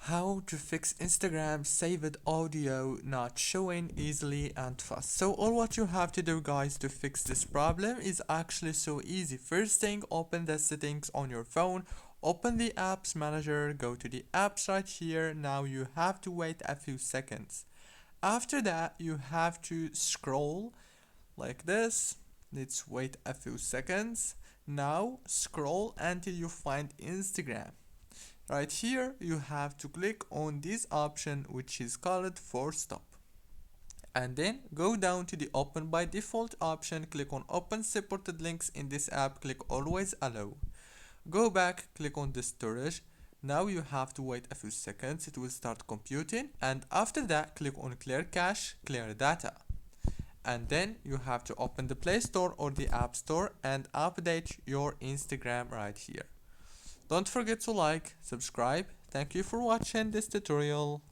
How to fix Instagram saved audio not showing easily and fast. So all what you have to do, guys, to fix this problem is actually so easy. First thing, open the settings on your phone, open the apps manager, go to the apps right here. Now you have to wait a few seconds. After that, you have to scroll like this. Let's wait a few seconds. Now scroll until you find Instagram. Right here you have to click on this option which is called force stop, and then go down to the open by default option, click on open supported links in this app, click always allow, go back, click on the storage. Now you have to wait a few seconds, it will start computing, and after that click on clear cache, clear data, and then you have to open the Play Store or the App Store and update your Instagram right here. Don't forget to like, subscribe. Thank you for watching this tutorial.